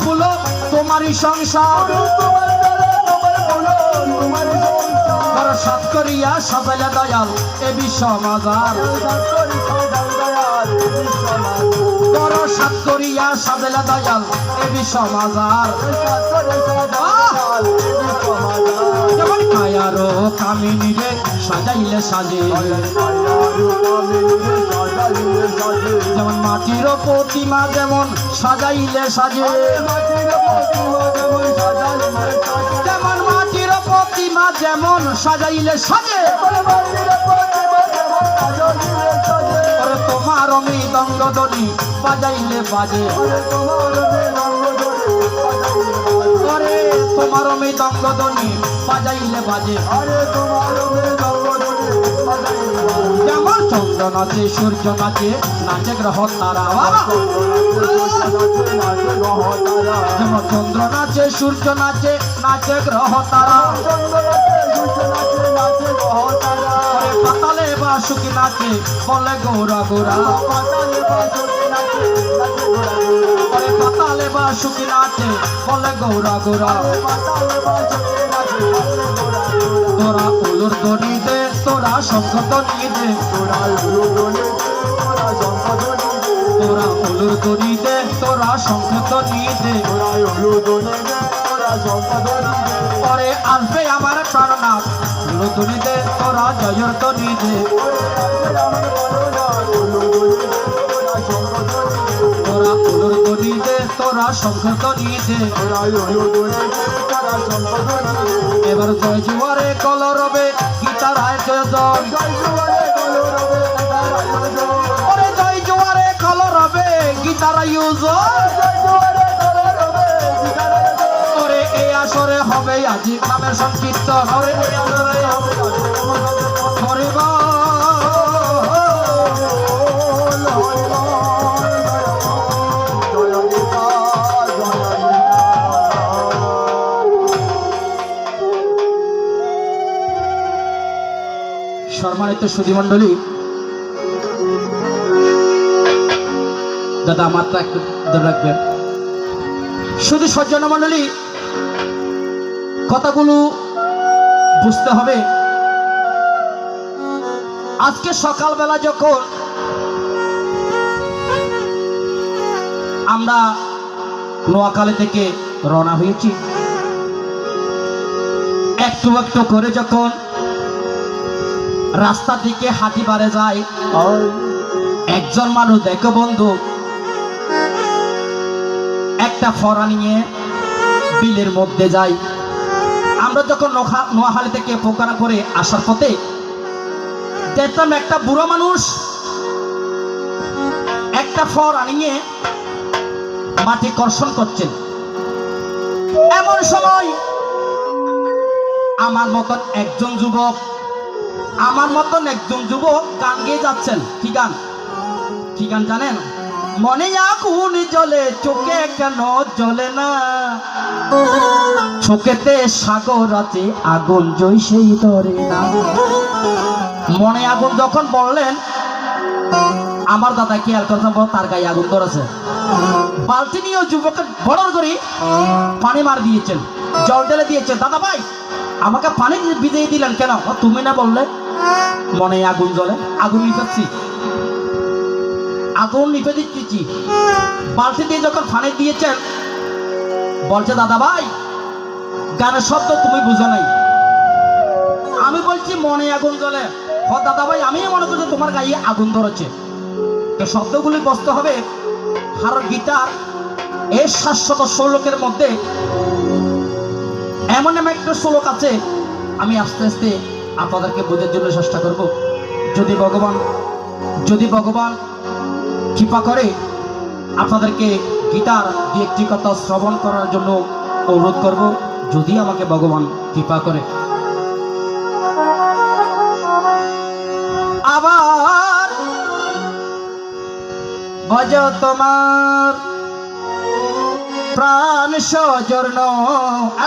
ফুলো তোমারই সংসার বড় সাত করিয়া সাজাইলে দয়াল এ বিশ্ব মাজার বড় সাত করিয়া সাজাইলে দয়াল এ বিশ্ব মাজার যেমন কায়ারো কামিনী রে সাজাইলে সাজে যেমন মাটির প্রতিমা যেমন সাজাইলে সাজে যেমন মাটির প্রতিমা যেমন সাজাইলে সাজে তোমার মৃদঙ্গ ধ্বনি বাজাইলে বাজে তোমার মৃদঙ্গ ধ্বনি বাজাইলে বাজে যেমন চন্দ্র নাচে সূর্য নাচে নাচে গ্রহ তারা যেমন চন্দ্র নাচে সূর্য নাচে নাচে গ্রহ তারা পাতালে বাসুকি নাচে বলে গৌরা গৌরা পাতালে বাসুকি নাচে বলে গৌরা গৌরা তোরা উলুর দড়ি দে তোরা শঙ্খ দড়ি দে তোরা উলুর দড়ি দে তোরা শঙ্খ দড়ি দে পরে আসবে আমার প্রাণনাথ উলুর দড়ি দে তোরা জয়ের দড়ি দে তোরা উলুর দড়ি দে তোরা শঙ্খ দড়ি দে এবার জয় জুয়ারে কলরবে গীতার আয়োজন জয় জুয়ারে কলরবে গীতার আয়োজন এই আসরে হবে আজি নামের সংকীর্তন সম্মানিত সুধীমণ্ডলী, দাদা মাত্রা একটু ধরে রাখবেন। শুধু সজ্জন মণ্ডলী, কথাগুলো বুঝতে হবে। আজকে সকালবেলা যখন আমরা নোয়াখালী থেকে রওনা হয়েছি, একটু একটু করে যখন রাস্তার দিকে হাঁটি বাড়ে যায়, একজন মানুষ দেখো বন্ধু একটা ফড়া নিয়ে বিলের মধ্যে যায়। আমরা যখন নোয়াখালী থেকে পোকারা করে আসার পথে দেখলাম একটা বুড়ো মানুষ একটা ফড়া নিয়ে মাটি কর্ষণ করছেন। এমন সময় আমার মতন একজন যুবক গান গেয়ে যাচ্ছেন। কি গান জানেন? মনে আগুন জ্বলে চোখে কেন জ্বলে না, চোখেতে সাগর আছে আগুন জয় সেই ধরে না। মনে আগুন যখন বললেন, আমার দাদা খেয়াল করছেন তার গায়ে আগুন ধরেছে। বালতি নিয়ে যুবকের বড় করে পানি মার দিয়েছেন, জল ঢেলে দিয়েছেন। দাদা ভাই আমাকে পানি ভিজিয়ে দিলেন কেন? তুমি না বললে মনে আগুন জ্বলে, আগুন নিভে দিচ্ছি। বালতি দিয়ে যখন পানি দিয়েছেন বলছে, দাদা ভাই গানের শব্দ তুমি বুঝো নাই। আমি বলছি মনে আগুন জ্বলে। দাদা ভাই আমি মনে করছি তোমার গায়ে আগুন ধরেছে। শব্দগুলি বুঝতে হবে। আর গীতার এই 700 শ্লোকের মধ্যে এমন একটা শ্লোক আছে, আমি আস্তে আস্তে আপনাদেরকে বোঝার জন্য চেষ্টা করব। যদি ভগবান কৃপা করে আপনাদেরকে গীতার দু একটি কথা শ্রবণ করার জন্য অনুরোধ করব, যদি আমাকে ভগবান কৃপা করে। আবার ভজ তোমার প্রাণ সজর্ণ,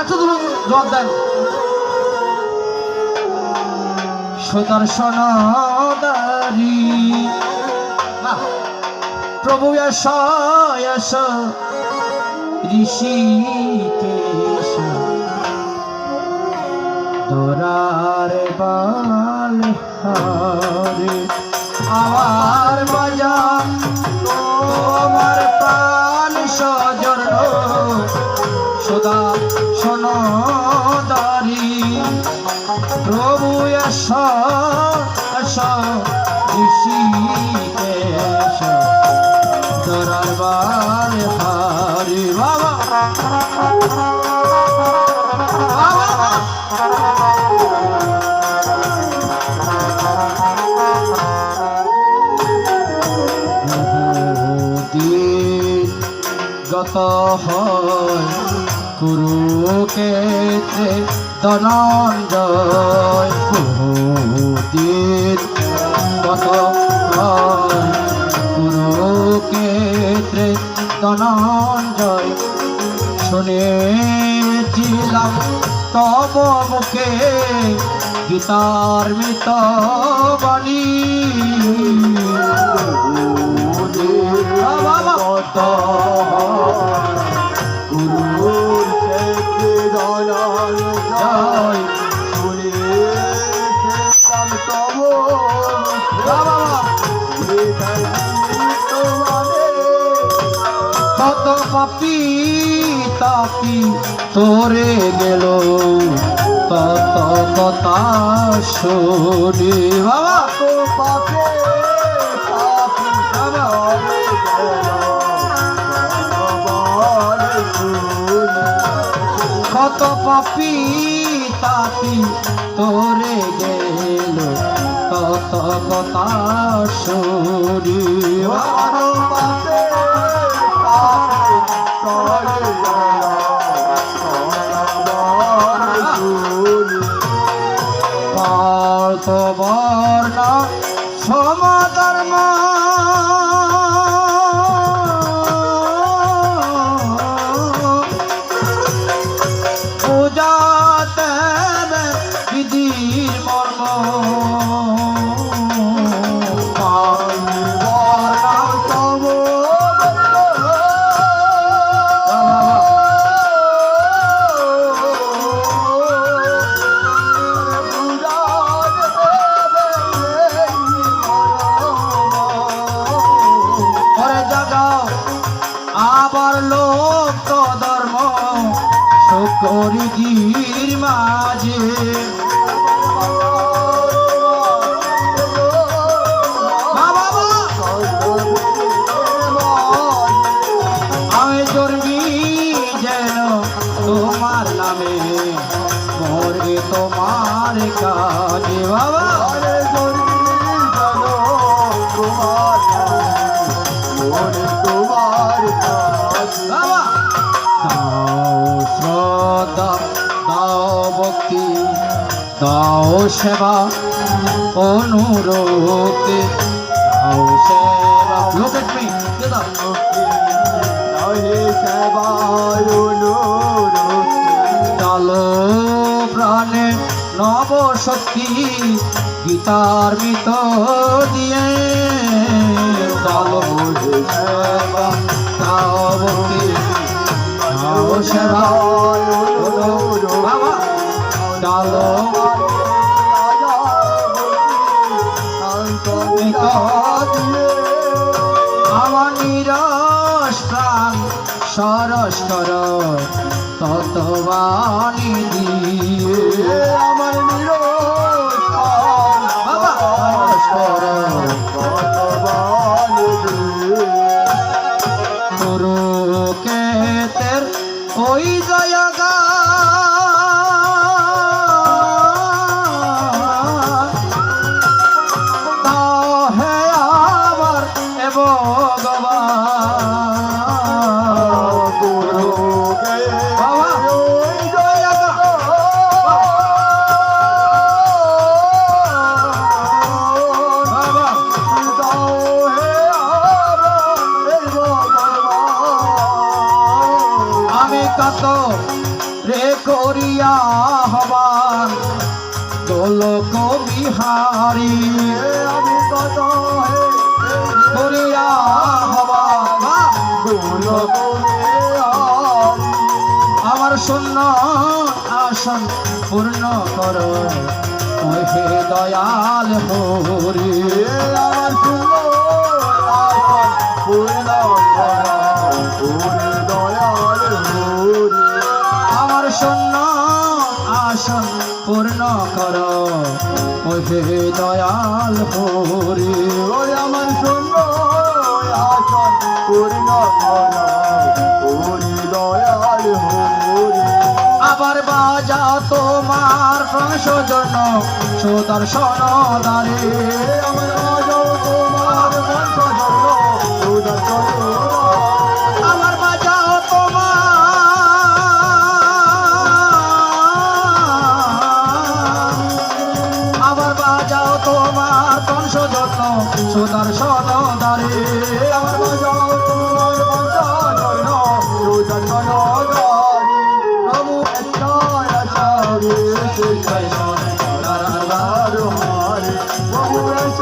এত দূর জবাব দেন। সুদর্শন দারি প্রভু এস এস ঋষিকেশ দোরার বাল হারে আমার বাজা তোমার প্রাণ সজর্ণ সদা সোনদারি প্রভু এস এস ঋষিকেশ দোরার বাল হারে বাবা গত হয় কুরুক্ষেত্রে ধনঞ্জয় বহুদিন গত হয় কুরুক্ষেত্রে ধনঞ্জয় শুনেছিলাম তব মুখে গীতার মৃত বাণী কত পাপি তাপি তোরে গেল তত কথা শুনি বাবা তো পাপে কত পাপি তাপি তোরে গেল তত কথা শুনি বর্ণ সমধর্ম পূজাতে বিধির মর্ম আবার লোক ধর্ম সকরিজির মাঝে আমি জর্মি যেন তোমার নামে মরে তোমার কাজে বাবা দাও সেবা অনুরোধে দাও সেবা look at me সেবা চালো প্রাণে নব শক্তি গীতার মৃত দিয়ে চালো সেবা দাও ভক্তি দাও সেবা বাবা চালো আমার নিরস প্রাণ সরস কর তত্ত্বাণী দিয়ে আমার নিরস বাবা সরস কর কুরুক্ষেত্রের ওই জয়গা কত রে করিয়া হবান গোলক বিহারী আমি কত করিয়া হবান আমার শূন্য আসন পূর্ণ করো ওহে দয়াল হরি আমার শূন্য আসন পূর্ণ করো ওহে দয়াল হরি আমার শূন্য আসন পূর্ণ করো ওহে দয়াল হরি ওরে আমার শূন্য আসন পূর্ণ করো ওরে দয়াল হরি আবার বাজাও তোমার সংশোধন সুদর্শন দ্বারে আমার বাজাও তোমার বংশধর সুদর্শন আমার বাজাও তোমার আবার বাজাও তোমার সংশোধন সুদর্শন দ্বারে আমার বাজাও তোমার বংশধর সুদর্শন প্রভু জয় জয় জয়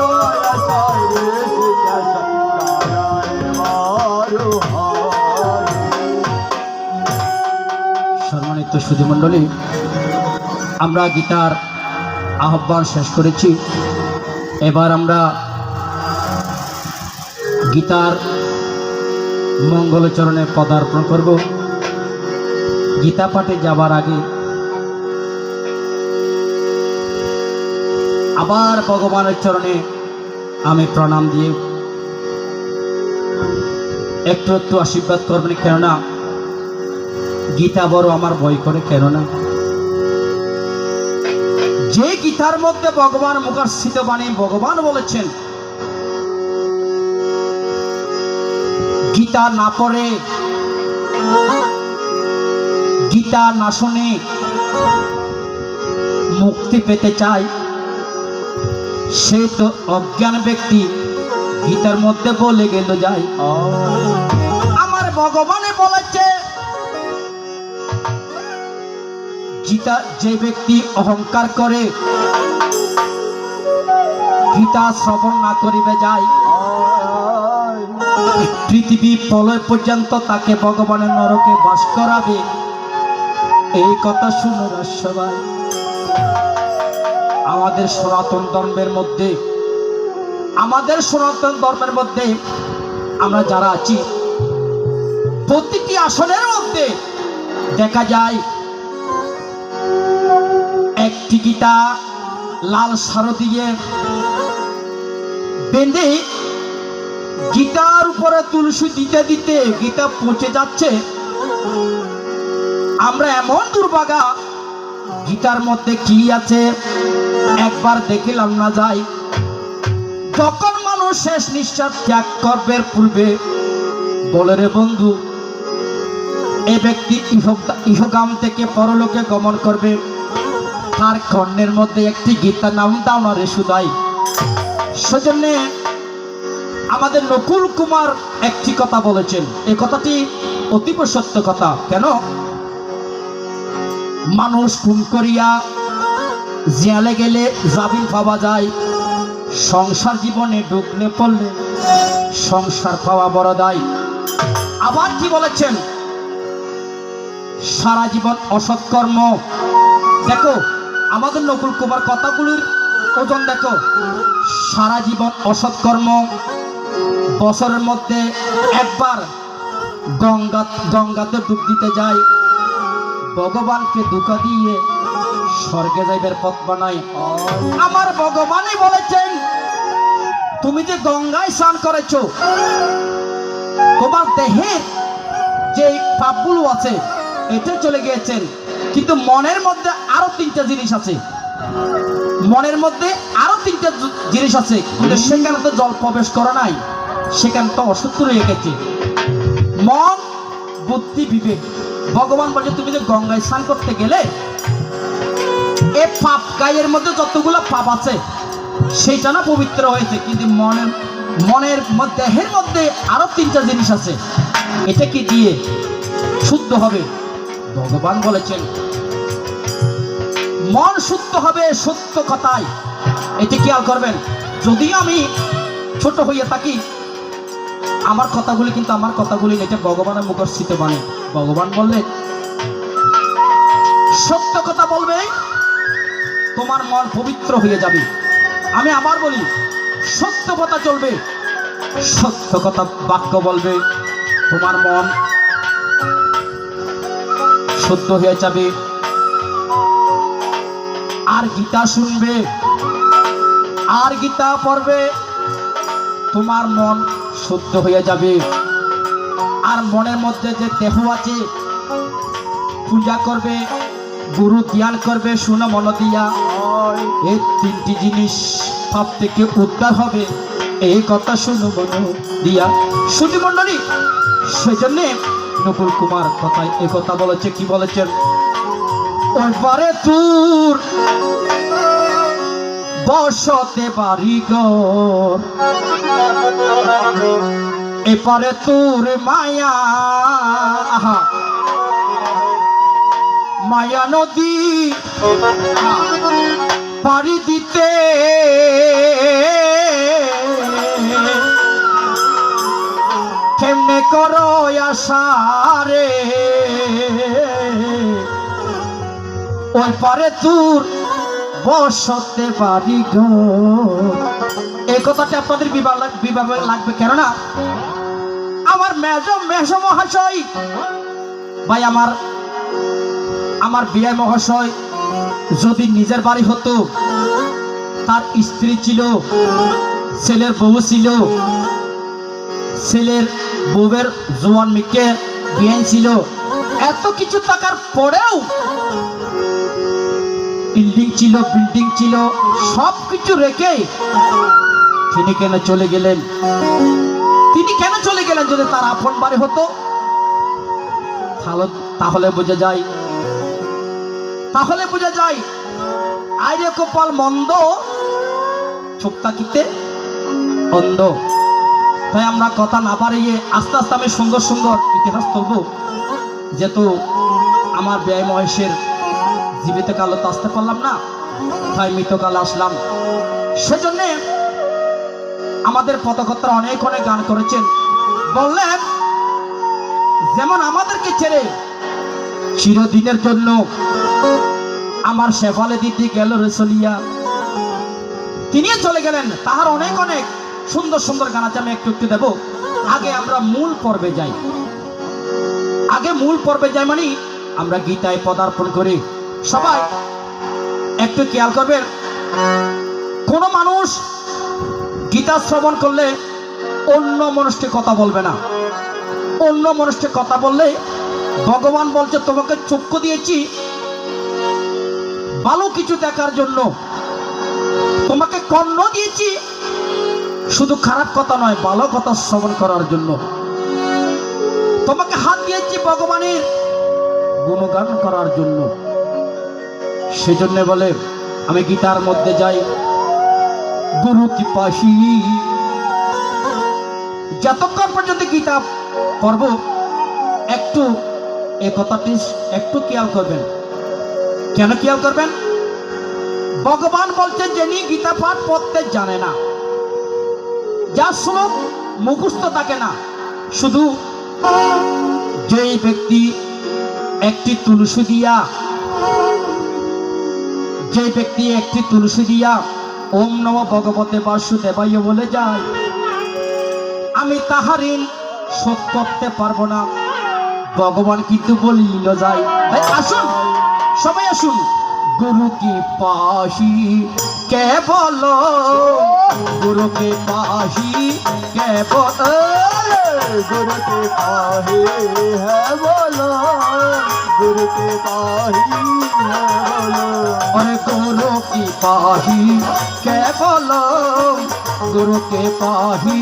দরবার হারে প্রভু জয় জয় দরবার হারে সম্মানিত সুধীমণ্ডলী, আমরা গীতার আহ্বান শেষ করেছি। এবার আমরা গীতার মঙ্গলচরণে পদার্পণ করব। গীতা পাঠে যাবার আগে আবার ভগবানের চরণে আমি প্রণাম দিয়ে একটু একটু আশীর্বাদ করবেন, কেননা গীতা বড় আমার ভয় করে। কেননা যে গীতার মধ্যে ভগবান মুখার্ষিত বাণী ভগবান বলেছেন, গীতা না পড়ে, গীতা না শুনে মুক্তি পেতে চায়, সে তো অজ্ঞান ব্যক্তি। গীতার মধ্যে বলে গেল যায়, আমার ভগবানে বলেছে গীতা যে ব্যক্তি অহংকার করে গীতা শ্রবণ না করিবে যায়, পৃথিবী প্রলয় পর্যন্ত তাকে ভগবানের নরকে বাস করাবে। এই কথা শুনে সবাই আমাদের সনাতন ধর্মের মধ্যে, আমরা যারা আছি, প্রতিটি আসনের মধ্যে দেখা যায় একটি গীতা লাল সারো দিয়ে বেঁধে গীতার উপরে তুলসী দিতে দিতে গীতা পচে যাচ্ছে। আমরা এমন দুর্ভাগা, গীতার মধ্যে কি আছে একবার দেখিলাম না যায়। যখন মানুষ শেষ নিঃশ্বাস ত্যাগ করবার পূর্বে বলে, রে বন্ধু, এ ব্যক্তি ইহগাম থেকে পরলোকে গমন করবে, তার কর্ণের মধ্যে একটি গীতার নাম দাও না রে সুদাই। সেজন্য আমাদের নকুল কুমার একটি কথা বলেছেন, এই কথাটি অতীব সত্য কথা। কেন? মানুষ খুন করিয়া জেলে গেলে জামিন পাওয়া যায়, সংসার জীবনে ঢুকলে পড়লে সংসার পাওয়া বড় দায়। আবার কি বলেছেন? সারা জীবন অসৎকর্ম। দেখো আমাদের নকুল কুমার কথাগুলির ওজন দেখো, সারা জীবন অসৎকর্ম, বছরের মধ্যে একবার গঙ্গাতে ডুব দিতে যায়, ভগবানকে ধোঁকা দিয়ে স্বর্গে যাইবার পথ বানায়। আমার ভগবানই বলেছেন, তুমি যে গঙ্গায় স্নান করেছো, তোমার দেহের যে পাপগুলো আছে এটা চলে গিয়েছেন, কিন্তু মনের মধ্যে আরো তিনটা জিনিস আছে, মনের মধ্যে আরো তিনটা জিনিস আছে, কিন্তু সেখানে তো জল প্রবেশ করে নাই, সেখানে তো অসুস্থ রয়ে গেছে। মন, বুদ্ধি, বিবেক। ভগবান বলছে তুমি যে গঙ্গায় স্নান করতে গেলে, এ পাপ গায়ের মধ্যে যতগুলো পাপ আছে সেইটা না পবিত্র হয়েছে, কিন্তু মনের মধ্যে, দেহের মধ্যে আরো তিনটা জিনিস আছে, এটা কি দিয়ে শুদ্ধ হবে? ভগবান বলেছেন মন শুদ্ধ হবে সত্য কথায়। এটি খেয়াল করবেন। যদি আমি ছোট হইয়া থাকি, আমার কথাগুলি কিন্তু আমার কথাগুলি এটা ভগবানের মুখস্থিত বাণী। ভগবান বললেন সত্য কথা বলবে তোমার মন পবিত্র হয়ে যাবে। আমি আবার বলি সত্য কথা চলবে, সত্য কথা বাক্য বলবে, তোমার মন শুদ্ধ হয়ে যাবে। আর গীতা শুনবে আর গীতা পড়বে, তোমার মন শুদ্ধ হয়ে যাবে। আর মনের মধ্যে যে দেহ আছে পূজা করবে, গুরু জ্ঞান করবে, শুনো মন দিয়া, এই তিনটি জিনিস পাপ থেকে উদ্ধার হবে, এই কথা শুনো মন দিয়া। শুধু মন্ডলী, সেই জন্যে নকুল কুমার কথায় এ কথা বলেছে। কি বলেছেন? ওইবারে তোর বসতে বাড়ি ঘর, এপারে তোর মায়া, মায়া নদী পাড়ি দিতে কেমনে করো আশারে, ওই পারে তোর বসতে বাড়ি ঘর। এই কথাটা আপনাদের বিভাগ লাগবে, কেননা আমার মেজ মহাশয় ভাই, আমার বিয়ে মহাশয় যদি নিজের বাড়ি হতো, তার স্ত্রী ছিল, ছেলের বউ ছিল, ছেলের বউয়ের জোয়ান মেয়েকে বিয়ে ছিল, এত কিছু থাকার পরেও বিল্ডিং ছিল, সব কিছু রেখে তিনি কেন চলে গেলেন? তিনি কেন চলে গেলেন? যদি তার আপন বাড়ি হতো তাহলে বোঝা যায় আইরে কপাল মন্দ, চোখ তাকিতে অন্ধ। তাই আমরা কথা না বাড়িয়ে আস্তে আস্তে আমি সুন্দর সুন্দর ইতিহাস তুলব, যেহেতু আমার ব্যয় মহেশের জীবিত কালে তো আসতে পারলাম না, তাই মৃতকালে আসলাম। সেজন্য আমাদের পথকর্তারা অনেক গান করেছেন। বললেন যেমন আমাদেরকে ছেড়ে চিরদিনের জন্য আমার শেফালে দিদি গেল রে চলিয়া, তিনিও চলে গেলেন। তাহার অনেক সুন্দর সুন্দর গান আছে, আমি একটু দেব। আগে আমরা মূল পর্বে যাই, মানে আমরা গীতায় পদার্পণ করি। সবাই একটু খেয়াল করবেন, কোন মানুষ গীতা শ্রবণ করলে অন্য মানুষকে কথা বলবে না। অন্য মানুষকে কথা বললে ভগবান বলছে তোমাকে চক্ষু দিয়েছি ভালো কিছু দেখার জন্য, তোমাকে কর্ণ দিয়েছি শুধু খারাপ কথা নয়, ভালো কথা শ্রবণ করার জন্য, তোমাকে হাত দিয়েছি ভগবানের গুণগান করার জন্য। সেজন্য বলে আমি গীতার মধ্যে যাই, গুরু কি পাশি, যতক্ষণ পর্যন্ত গীতা পড়ব একটু এই কথাটি একটু খেয়াল করবেন। কেন খেয়াল করবেন? ভগবান বলছেন যিনি গীতা পাঠ পড়তে জানে না, যার শ্লোক মুখস্থ থাকে না, শুধু যেই ব্যক্তি একটি তুলসী দিয়া ওম নমঃ ভগবতে বাসুদেবায় বলে যায়, আমি তাহার ঋণ শোধ করতে পারবো না, ভগবান কিন্তু বলিল যায়। আসুন সবাই আসুন, গুরু কি পাশি কে বলো, গুরু কে পাশি কে বলো, गुरु के पाही है बोलो, गुरु के पाही है बोलो, अरे गुरु की पाही কে বলো, गुरु के पाही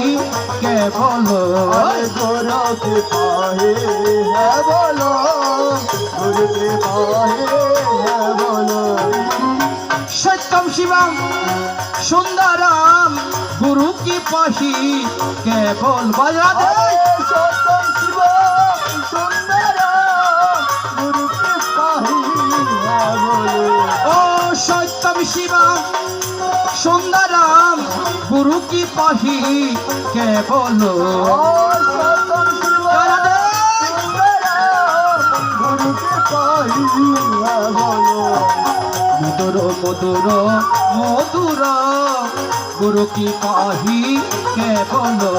কে বলো, गुरु के पाही है बोलो, गुरु के पाही है बोलो, सत्यम शिवम सुंदरम गुरु की पाही কে বল। बजा दे सत्यम शिव सुंदरम गुरु के पाही है बोलो, ओ सत्यम शिवम सुंदरम गुरु की কহি কে বলো সতম শিব গুরুকে কহিয়া বলো মধুর মধুর মধুর গুরু কি কহি কে বলো